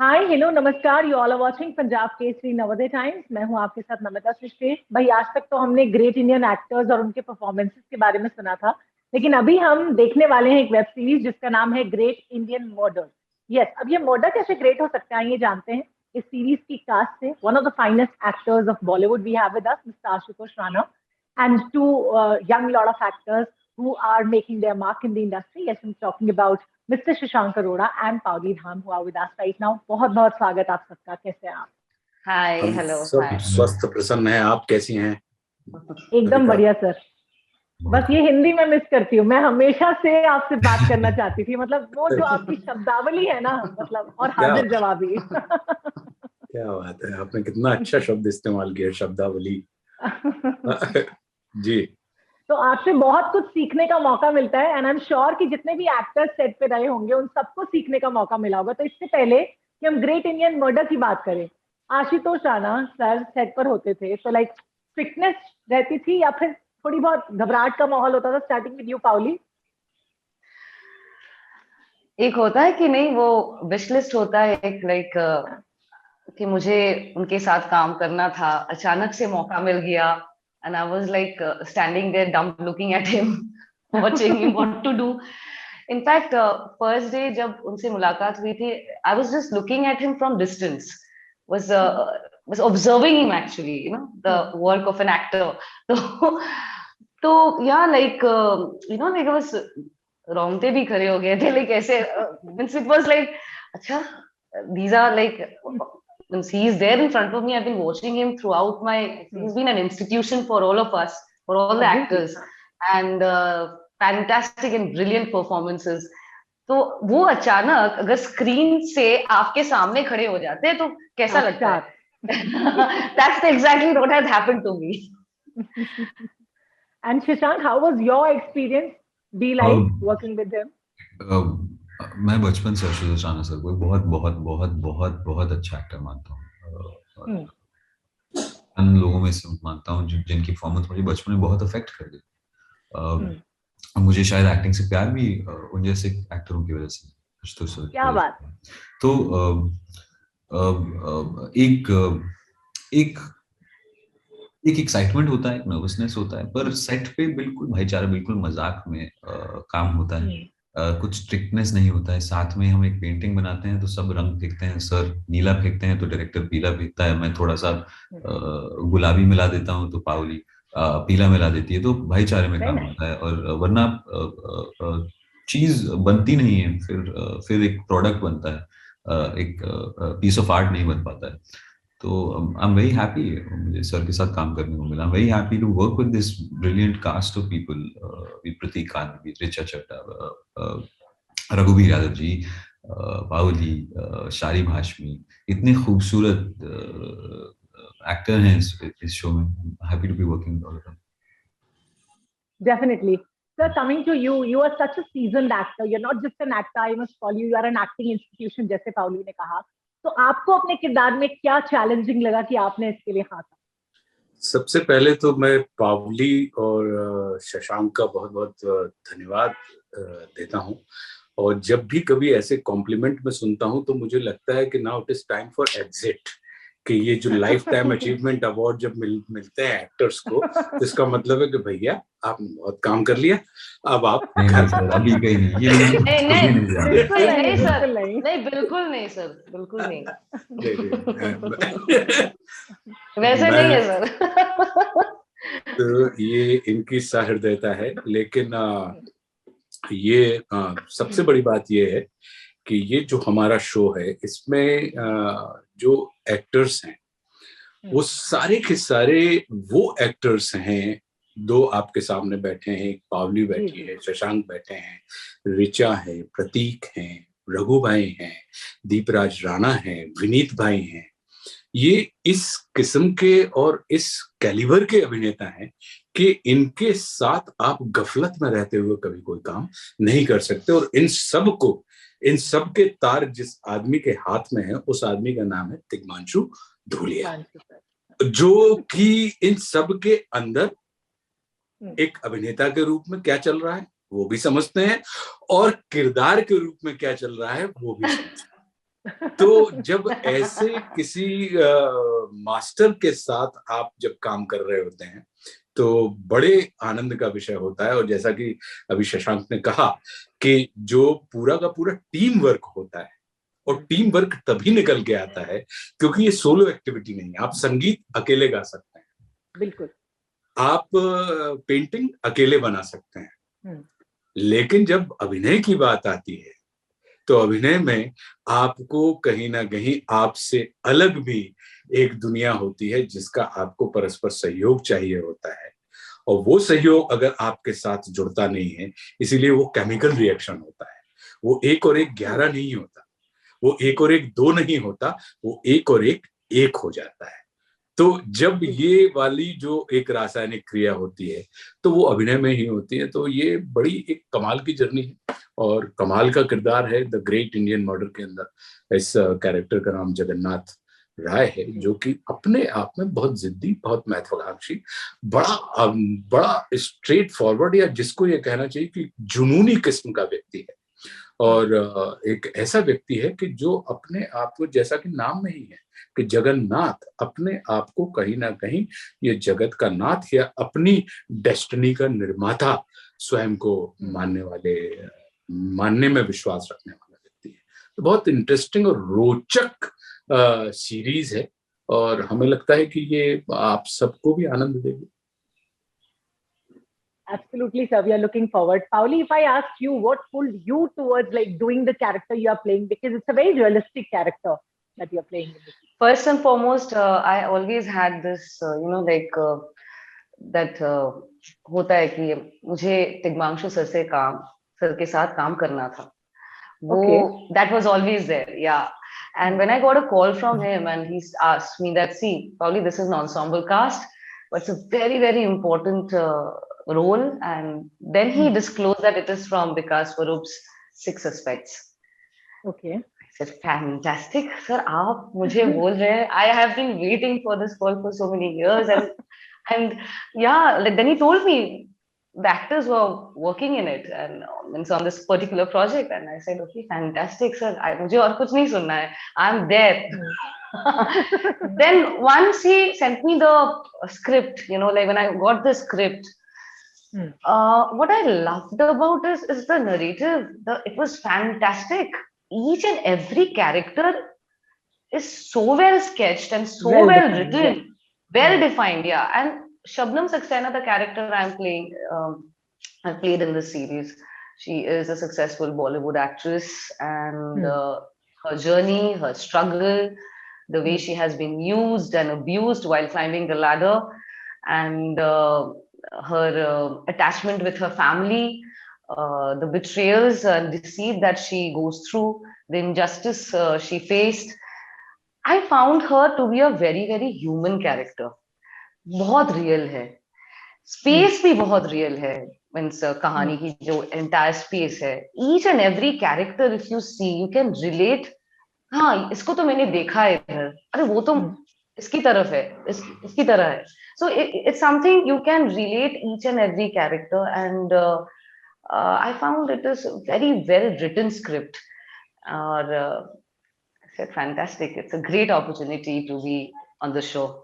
हाय hello नमस्कार, you all are watching Punjab Kesari Navodaya Times. मैं हूं आपके साथ नमिता सृष्टि। भाई, आज तक तो हमने ग्रेट इंडियन एक्टर्स और उनके परफॉर्मेंसेस के बारे में सुना था, लेकिन अभी हम देखने वाले हैं एक वेब सीरीज जिसका नाम है ग्रेट इंडियन मर्डर। यस, अब ये मर्डर कैसे ग्रेट हो सकता है ये जानते हैं इस सीरीज की कास्ट से। One of the finest actors of Bollywood we have with us, mister Ashutosh Rana, and two young lot of actors who are making their mark in the industry. Yes, I'm talking about Mr. Shashank Arora and Pauli Dham who are with us right now. बहुत बहुत स्वागत आप सबका। कैसे हैं आप? हाय हम hello सब हाय। स्वस्थ प्रसन्न हैं। आप कैसी हैं? एकदम बढ़िया सर। बस ये हिंदी में मिस करती हूँ। मैं हमेशा से आपसे बात करना चाहती थी, मतलब वो जो आपकी शब्दावली है ना, मतलब और क्या हाजिर जवाबी। क्या बात है, आपने कितना अच्छा शब्द इस्तेमाल किया, शब्दावली। जी। तो आपसे बहुत कुछ सीखने का मौका मिलता है, एंड आई एम श्योर कि जितने भी एक्टर्स सेट पे रहे होंगे उन सबको सीखने का मौका मिला होगा। तो इससे पहले कि हम ग्रेट इंडियन मर्डर की बात करें, आशुतोष राणा सर सेट पर होते थे तो लाइक फिटनेस रहती थी या फिर थोड़ी बहुत घबराहट का माहौल होता था स्टार्टिंग विद यू पाउली? एक होता है कि नहीं, वो विश लिस्ट होता है एक, लाइक कि मुझे उनके साथ काम करना था, अचानक से मौका मिल गया and I was like standing there dumb looking at him watching him what to डू। इनफैक्ट फर्स्ट डे जब उनसे मुलाकात हुई थी, I was just looking at him from distance, was uh, was observing him actually, the work of an actor. तो या like like बस रोंगटे भी खड़े हो गए थे, लाइक ऐसे मींस इट वाज लाइक अच्छा, these are like once he is there in front of me, I've been watching him throughout my, he's been an institution for all of us, for all the actors, and fantastic and brilliant performances. तो वो अचानक अगर screen से आपके सामने खड़े हो जाते हैं तो कैसा लगता है? That's exactly what has happened to me. And Shashank, how was your experience be like working with him? मैं बचपन से आशुतोष राणा सर को बहुत बहुत बहुत बहुत बहुत अच्छा एक्टर मानता हूँ। उन लोगों में से मानता हूँ जिनकी परफॉर्मेंस मुझे बचपन में बहुत अफेक्ट कर गई। मुझे शायद एक्टिंग से प्यार भी उन जैसे एक्टरों की वजह से, आशुतोष सर। क्या बात। तो एक एक एक एक्साइटमेंट होता है, एक नर्वसनेस होता है, पर सेट पे बिल्कुल भाईचारा, बिल्कुल मजाक में काम होता है। कुछ स्ट्रिक्टनेस नहीं होता है। साथ में हम एक पेंटिंग बनाते हैं तो सब रंग फेंकते हैं, सर नीला फेंकते हैं तो डायरेक्टर पीला फेंकता है, मैं थोड़ा सा गुलाबी मिला देता हूँ तो पावली पीला मिला देती है, तो भाईचारे में काम होता है। और वरना चीज बनती नहीं है, फिर एक प्रोडक्ट बनता है, एक पीस ऑफ आर्ट नहीं बन पाता है। तो आई एम वेरी हैप्पी मुझे सर के साथ काम करने को मिला। I am very happy to work with this brilliant cast of people, with Pratik Kant, with Richa Chadha, रघुवीर यादव जी, पावली, शारिब हाशमी, इतने खूबसूरत एक्टर हैं इस शो में। Happy to be working with all of them. Definitely. Sir, coming to you, you are such a seasoned actor. You're not just an actor, I must call you. You are an acting institution, जैसे Pauli ने कहा। तो आपको अपने किरदार में क्या challenging लगा कि आपने इसके लिए हाँ कहा? सबसे पहले तो मैं पावली और शशांक का बहुत बहुत धन्यवाद देता हूं। और जब भी कभी ऐसे कॉम्प्लीमेंट में सुनता हूं तो मुझे लगता है कि now it is time for exit, कि ये जो लाइफ टाइम अचीवमेंट अवार्ड जब मिलते हैं एक्टर्स को, तो इसका मतलब है कि भैया आपने बहुत काम कर लिया, अब आप अभी कहीं नहीं, ये नहीं सर, नहीं बिल्कुल नहीं सर, बिल्कुल नहीं। वैसे नहीं है सर। तो ये इनकी सहृदयता है, लेकिन ये सबसे बड़ी बात ये है कि ये जो हमारा शो है इसमें जो एक्टर्स हैं वो सारे के सारे वो एक्टर्स हैं। दो आपके सामने बैठे हैं, एक पावली बैठी है, शशांक बैठे हैं, ऋचा है, प्रतीक हैं, रघु भाई हैं, दीपराज राणा हैं, विनीत भाई हैं। ये इस किस्म के और इस कैलिबर के अभिनेता हैं कि इनके साथ आप गफलत में रहते हुए कभी कोई काम नहीं कर सकते। और इन सब के तार जिस आदमी के हाथ में है, उस आदमी का नाम है तिग्मांशु धूलिया, जो कि इन सब के अंदर एक अभिनेता के रूप में क्या चल रहा है वो भी समझते हैं, और किरदार के रूप में क्या चल रहा है वो भी समझते हैं। तो जब ऐसे किसी मास्टर के साथ आप जब काम कर रहे होते हैं तो बड़े आनंद का विषय होता है। और जैसा कि अभी शशांक ने कहा कि जो पूरा का पूरा टीम वर्क होता है, और टीम वर्क तभी निकल के आता है क्योंकि ये सोलो एक्टिविटी नहीं है। आप संगीत अकेले गा सकते हैं, बिल्कुल, आप पेंटिंग अकेले बना सकते हैं, लेकिन जब अभिनय की बात आती है तो अभिनय में आपको कहीं ना कहीं आपसे अलग भी एक दुनिया होती है जिसका आपको परस्पर सहयोग चाहिए होता है। और वो सहयोग अगर आपके साथ जुड़ता नहीं है, इसीलिए वो केमिकल रिएक्शन होता है। वो 1 और 1 11 नहीं होता, वो 1 और 1 2 नहीं होता, वो 1 और 1 1 हो जाता है। तो जब ये वाली जो एक रासायनिक क्रिया होती है तो वो अभिनय में ही होती है। तो ये बड़ी एक कमाल की जर्नी है और कमाल का किरदार है द ग्रेट इंडियन मर्डर के अंदर। इस कैरेक्टर का नाम जगन्नाथ राय है, जो कि अपने आप में बहुत जिद्दी, बहुत महत्वाकांक्षी, बड़ा स्ट्रेट फॉरवर्ड, या जिसको ये कहना चाहिए कि जुनूनी किस्म का व्यक्ति है। और एक ऐसा व्यक्ति है कि जो अपने आप को, जैसा कि नाम में ही है कि जगन्नाथ, अपने आप को कहीं ना कहीं ये जगत का नाथ या अपनी डेस्टिनी का निर्माता स्वयं को मानने में विश्वास रखने वाला व्यक्ति है। तो बहुत इंटरेस्टिंग और रोचक सीरीज है और हमें लगता है कि ये आप सबको भी आनंद देगी। Absolutely, sir. We are looking forward. Pauli, if I ask you, what pulled you towards like doing the character you are playing, because it's a very realistic character that you are playing in this. First and foremost, I always had this, that होता है कि मुझे Tigmanshu sir के साथ काम करना था। वो that was always there, yeah. And when I got a call from him and he asked me that, see, Pauli, this is an ensemble cast, but it's a very, very important role. And then he disclosed that it is from Vikas Swarup's Six Suspects. Okay. I said, fantastic, sir. आप मुझे बोल रहे हैं. I have been waiting for this call for so many years, and yeah, like then he told me the actors were working in it and it's on this particular project, and I said, okay, fantastic, sir. मुझे और कुछ नहीं सुनना है. I'm there. Then once he sent me the script, like when I got the script, what I loved about is the narrative. It was fantastic. Each and every character is so well sketched and so well written, well defined, yeah. And Shabnam Saxena, the character I'm playing, I played in this series. She is a successful Bollywood actress, and her journey, her struggle, the way she has been used and abused while climbing the ladder, and her attachment with her family, the betrayals and deceit that she goes through, the injustice she faced. I found her to be a very, very human character. बहुत real है, space भी बहुत real है, means कहानी की जो entire space है, each and every character if you see you can relate, हाँ इसको तो मैंने देखा है इधर, अरे वो तो इसकी तरफ है, इसकी तरह है. So it's something you can relate each and every character, and I found it is a very well written script. I said fantastic, it's a great opportunity to be on the show.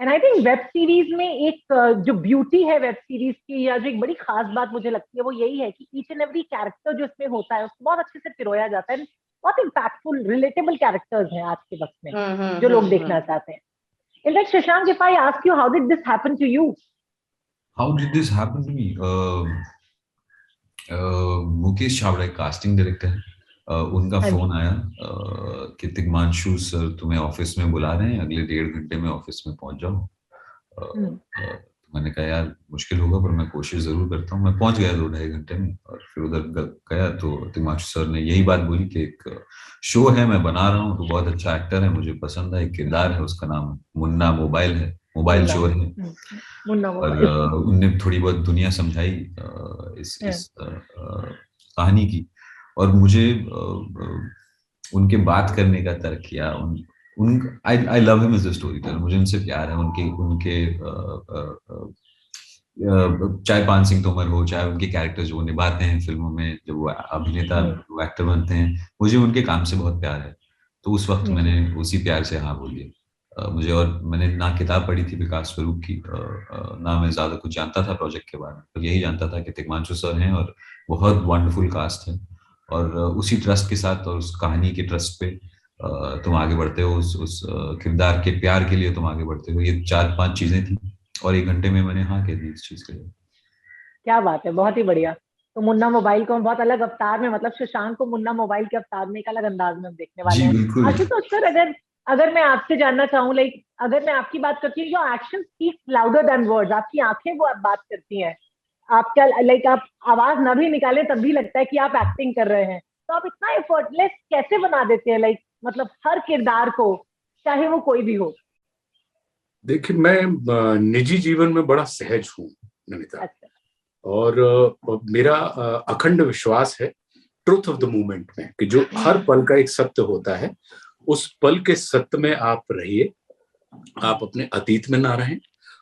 And I think web series में एक जो beauty है web series की, या जो एक बड़ी खास बात मुझे लगती है वो यही है कि ईच एंड एवरी कैरेक्टर जो इसमें होता है उसको बहुत अच्छे से पिरोया जाता है. बहुत इम्पैक्टफुल रिलेटेबल कैरेक्टर्स हैं आज के वक्त में जो लोग देखना चाहते हैं. In fact, Shashank, if I ask you, how did this happen to you? How did this happen to me? Mukesh Chhabra casting director है, उनका फोन आया कि तिग्मांशु सर तुम्हें ऑफिस में बुला रहे हैं, अगले 1.5 घंटे में ऑफिस में पहुंच जाओ. तो मैंने कहा यार मुश्किल होगा पर मैं कोशिश जरूर करता हूँ. मैं पहुंच गया 2-2.5 घंटे में और फिर उधर गया तो तिग्मांशु सर ने यही बात बोली कि एक शो है मैं बना रहा हूँ, तो बहुत अच्छा एक्टर है, मुझे पसंद है, एक किरदार है, उसका नाम मुन्ना मोबाइल है, मोबाइल चोर है. और उनने थोड़ी बहुत दुनिया समझाई इस कहानी की, और मुझे उनके बात करने का तर्क किया. I love him as a storyteller. मुझे उनसे प्यार है, उनके चाहे पान सिंह तोमर हो, चाहे उनके कैरेक्टर जो वो निभाते हैं फिल्मों में, जब वो अभिनेता, वो एक्टर बनते हैं, मुझे उनके काम से बहुत प्यार है। तो उस वक्त मैंने उसी प्यार से हाँ बोली। मुझे, और मैंने ना किताब पढ़ी थी विकास स्वरूप की, ना मैं ज्यादा कुछ जानता था प्रोजेक्ट के बारे में, तो यही जानता था कि तिग्मांशु सर हैं और बहुत वंडरफुल कास्ट है, और उसी ट्रस्ट के साथ और उस कहानी के ट्रस्ट पे तुम आगे बढ़ते हो, उस किरदार के प्यार के लिए तुम आगे बढ़ते हो। ये 4-5 चीजें थी और 1 घंटे में मैंने हाँ कह दी इस चीज के लिए। क्या बात है, बहुत ही बढ़िया। तो मुन्ना मोबाइल को हम बहुत अलग अवतार में, मतलब शशांक को मुन्ना मोबाइल के अवतार में एक अलग अंदाज में हम देखने वाले जी हैं। बिल्कुल। आशुतोष सर, अगर अगर मैं आपसे जानना चाहूँ, लाइक अगर मैं आपकी बात करती हूँ, your action speaks louder than words, आपकी आंखें वो आप बात करती हैं, आपका लाइक आप आवाज ना भी निकाले तब भी लगता है कि आप एक्टिंग कर रहे हैं। तो आप इतना एफर्टलेस कैसे बना देते हैं, लाइक मतलब हर किरदार को, चाहे वो कोई भी हो? देखिए, मैं निजी जीवन में बड़ा सहज हूँ नमिता, अच्छा। और मेरा अखंड विश्वास है ट्रुथ ऑफ द मूवमेंट में, कि जो हर पल का एक सत्य होता है, उस पल के सत्य में आप रहिए। आप अपने अतीत में ना रहें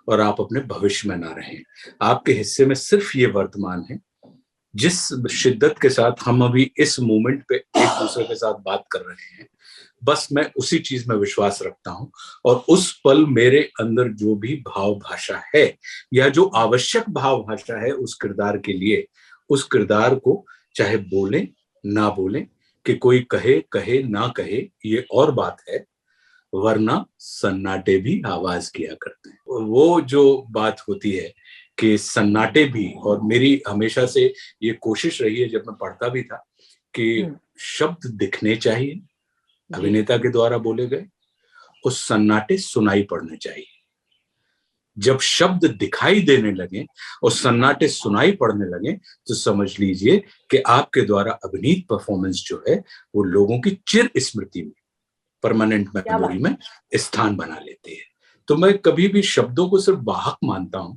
और आप अपने भविष्य में ना रहें। आपके हिस्से में सिर्फ ये वर्तमान है। जिस शिद्दत के साथ हम अभी इस मोमेंट पे एक दूसरे के साथ बात कर रहे हैं, बस मैं उसी चीज में विश्वास रखता हूं, और उस पल मेरे अंदर जो भी भाव भाषा है, या जो आवश्यक भाव भाषा है उस किरदार के लिए, उस किरदार को चाहे बोले ना बोले, कि कोई कहे कहे ना कहे, ये और बात है, वरना सन्नाटे भी आवाज किया करते हैं। वो जो बात होती है कि सन्नाटे भी, और मेरी हमेशा से ये कोशिश रही है जब मैं पढ़ता भी था, कि शब्द दिखने चाहिए अभिनेता के द्वारा बोले गए, और सन्नाटे सुनाई पड़ने चाहिए। जब शब्द दिखाई देने लगे और सन्नाटे सुनाई पड़ने लगे, तो समझ लीजिए कि आपके द्वारा अभिनीत परफॉर्मेंस जो है वो लोगों की चिर स्मृति में, परमानेंट मेमोरी में स्थान बना लेती है। तो मैं कभी भी शब्दों को सिर्फ वाहक मानता हूं,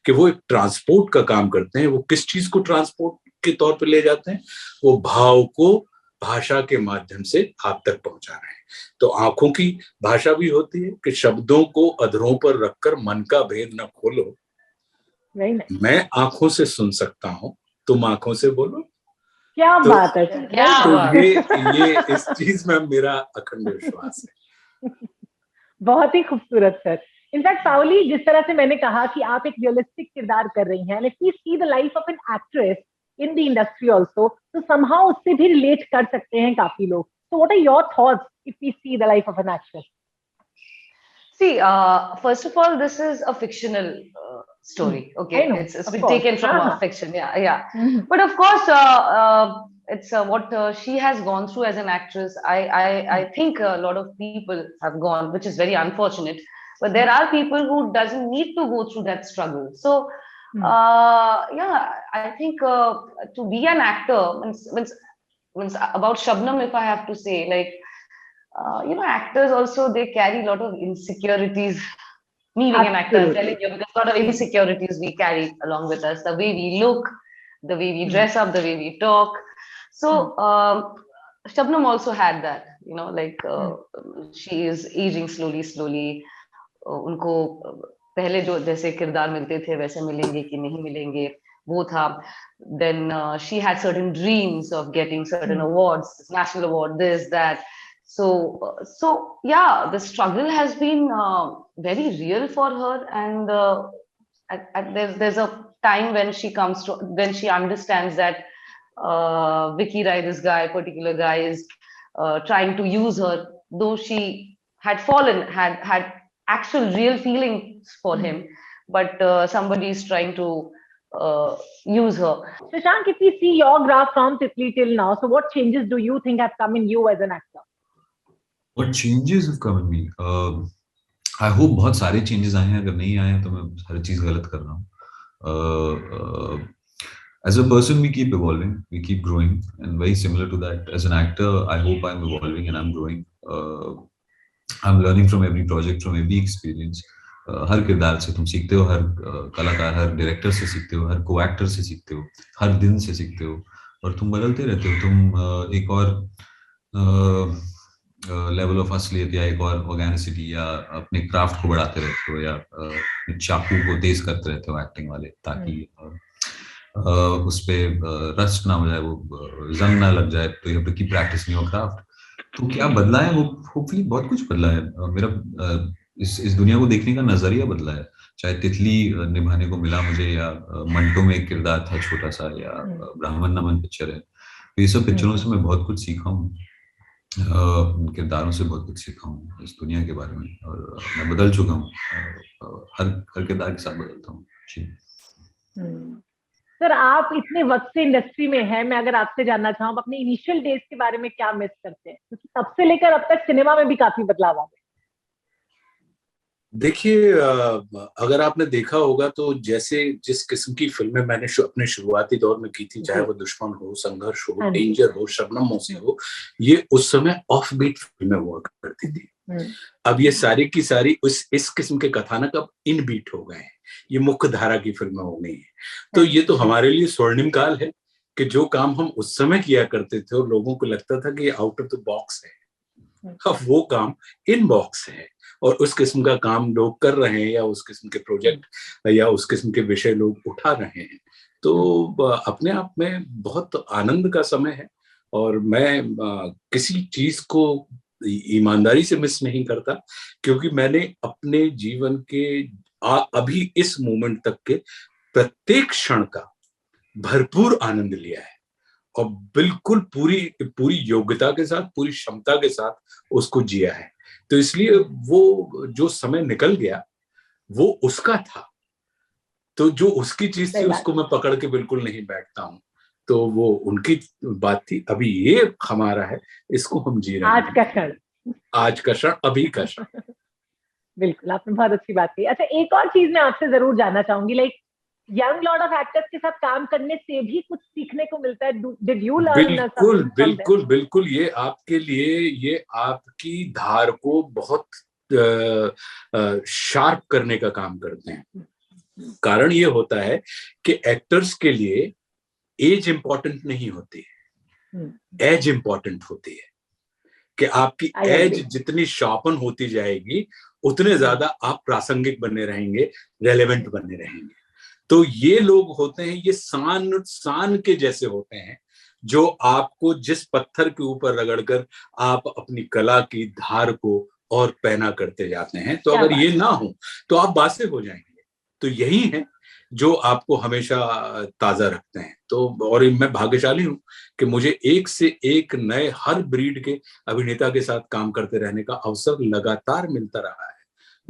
कि वो एक ट्रांसपोर्ट का काम करते हैं। वो किस चीज को ट्रांसपोर्ट के तौर पे ले जाते हैं? वो भाव को भाषा के माध्यम से आप तक पहुंचा रहे हैं। तो आंखों की भाषा भी होती है कि शब्दों को अधरों पर रखकर मन का भेद न खोलो, मैं आंखों से सुन सकता हूं, तुम आंखों से बोलो। क्या तो, बात है, क्या तो ये इस चीज में मेरा अखंड विश्वास है। बहुत ही खूबसूरत सर। इनफैक्ट पाओली, जिस तरह से मैंने कहा कि आप एक रियलिस्टिक किरदार कर रही हैं, if we see the life of an actress in the industry also, तो समहाउ उससे भी रिलेट कर सकते हैं काफी लोग। So what are your thoughts if we see the life of an actress? See, first of all, this is a fictional story. Okay, it's been taken from a fiction. Yeah. But of course, it's what she has gone through as an actress. I think a lot of people have gone, which is very unfortunate. But there are people who doesn't need to go through that struggle. So, yeah, I think to be an actor means about Shabnam, if I have to say, like. Actors also, they carry a lot of insecurities. Me being an actor, I'm telling you, because a lot of insecurities we carry along with us. The way we look, the way we dress up, the way we talk. So, Shabnam also had that, she is aging slowly. उनको पहले जो जैसे किरदार मिलते थे वैसे मिलेंगे कि नहीं मिलेंगे, वो था. Then she had certain dreams of getting certain awards, national award, this, that. So yeah, the struggle has been very real for her, and there's a time when she understands that Vicky Rai, this particular guy is trying to use her, though she had had actual real feelings for him, but somebody is trying to use her. Shashank, if we see your graph from Titli till now, so what changes do you think have come in you as an actor? What changes have come in me? I hope बहुत सारे changes आए हैं. अगर नहीं आए हैं तो मैं हर चीज गलत कर रहा हूँ. As a person, we keep evolving, we keep growing, and very similar to that, as an actor, I hope I'm evolving and I'm growing. I'm learning from every project, from every experience. हर किरदार से तुम सीखते हो, हर कलाकार, हर director से सीखते हो, हर को एक्टर से सीखते हो, हर दिन से सीखते हो, और तुम बदलते रहते हो. तुम एक और लेवल ऑफ असलियत या एक और ऑर्गेनिसिटी या अपने क्राफ्ट को बढ़ाते रहते हो, या चाकू को तेज करते रहते हो एक्टिंग वाले, ताकि उस पे रस्ट ना हो जाए, वो जंग ना लग जाए, तो you have to keep practicing your craft. तो क्या बदला है वो, होपफुली बहुत कुछ बदला है। मेरा इस दुनिया को देखने का नजरिया बदला है। चाहे तितली निभाने को मिला मुझे, या मंटो में एक किरदार था छोटा सा, या ब्राह्मण नमन पिक्चर है, तो ये सब पिक्चरों से मैं बहुत कुछ सीखा हूँ, उन किरदारों से बहुत कुछ सीखा हूँ इस दुनिया के बारे में, और मैं बदल चुका हूँ, हर किरदार के साथ बदलता हूँ जी। सर, आप इतने वक्त से इंडस्ट्री में हैं, मैं अगर आपसे जानना चाहूँ अपने इनिशियल डेज के बारे में क्या मिस करते हैं, क्योंकि तब से लेकर अब तक सिनेमा में भी काफी बदलाव आ गए। देखिए, अगर आपने देखा होगा तो जैसे जिस किस्म की फिल्में मैंने अपने शुरुआती दौर में की थी, चाहे वो दुश्मन हो, संघर्ष हो, डेंजर हो, शबनम मोसी हो, ये उस समय ऑफ बीट फिल्में हुआ करती थी। अब ये सारी की सारी इस किस्म के कथानक अब इन बीट हो गए हैं, ये मुख्य धारा की फिल्में हो गई हैं। तो ये तो हमारे लिए स्वर्णिम काल है कि जो काम हम उस समय किया करते थे और लोगों को लगता था कि आउट ऑफ द बॉक्स है, अब वो काम इन बॉक्स है, और उस किस्म का काम लोग कर रहे हैं, या उस किस्म के प्रोजेक्ट या उस किस्म के विषय लोग उठा रहे हैं। तो अपने आप में बहुत आनंद का समय है, और मैं किसी चीज को ईमानदारी से मिस नहीं करता, क्योंकि मैंने अपने जीवन के अभी इस मोमेंट तक के प्रत्येक क्षण का भरपूर आनंद लिया है, और बिल्कुल पूरी योग्यता के साथ, पूरी क्षमता के साथ उसको जिया है। तो इसलिए वो जो समय निकल गया वो उसका था, तो जो उसकी चीज थी उसको मैं पकड़ के बिल्कुल नहीं बैठता हूँ। तो वो उनकी बात थी, अभी ये हमारा है, इसको हम जी रहे हैं। आज का क्षण, आज का क्षण, अभी का क्षण। बिल्कुल, आपने बहुत अच्छी बात कही। अच्छा, एक और चीज मैं आपसे जरूर जानना चाहूंगी, like young lot of actors के साथ काम करने से भी कुछ सीखने को मिल्ता है। डिड यू लर्न बिल्कुल बिल्कुल बिल्कुल, ये आपके लिए, ये आपकी धार को बहुत शार्प करने का काम करते हैं। कारण ये होता है कि एक्टर्स के लिए एज इंपॉर्टेंट नहीं होती है, एज इंपॉर्टेंट होती है, कि आपकी एज जितनी शार्पन होती जाएगी उतने ज्यादा आप प्रासंगिक बने रहेंगे, रेलेवेंट बने रहेंगे। तो ये लोग होते हैं, ये सान के जैसे होते हैं, जो आपको जिस पत्थर के ऊपर रगड़कर आप अपनी कला की धार को और पैना करते जाते हैं। तो अगर ये ना हो तो आप बासे हो जाएंगे। तो यही है जो आपको हमेशा ताजा रखते हैं। तो और मैं भाग्यशाली हूं कि मुझे एक से एक नए हर ब्रीड के अभिनेता के साथ काम करते रहने का अवसर लगातार मिलता रहा है,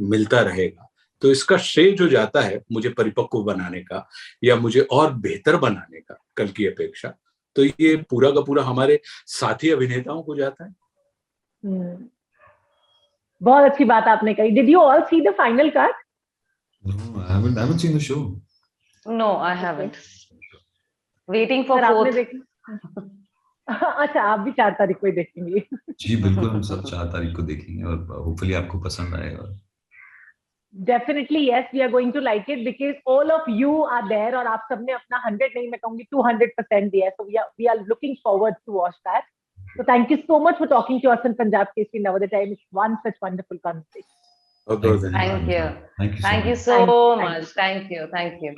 मिलता रहेगा। तो इसका श्रेय जो जाता है मुझे परिपक्व बनाने का, या मुझे और बेहतर बनाने का कल की अपेक्षा, तो ये पूरा का पूरा हमारे साथी अभिनेताओं को जाता है। बहुत अच्छी बात आपने कही। Did you all see the final cut? No, I haven't seen the show. No, I haven't. Waiting for fourth. अच्छा, आप भी 4 तारीख को ही देखेंगे? जी बिल्कुल, हम सब 4 तारीख को देखेंगे, और होपफुली आपको पसंद आएगा। Definitely yes, we are going to like it because all of you are there, और आप सबने अपना 100 नहीं, मैं कहूंगी 200% दिया है. So we are looking forward to watch that. So thank you so much for talking to us in Punjab Kesari Navodaya Time. It's one such wonderful conversation. Thank you. Thank you so much. Thank you.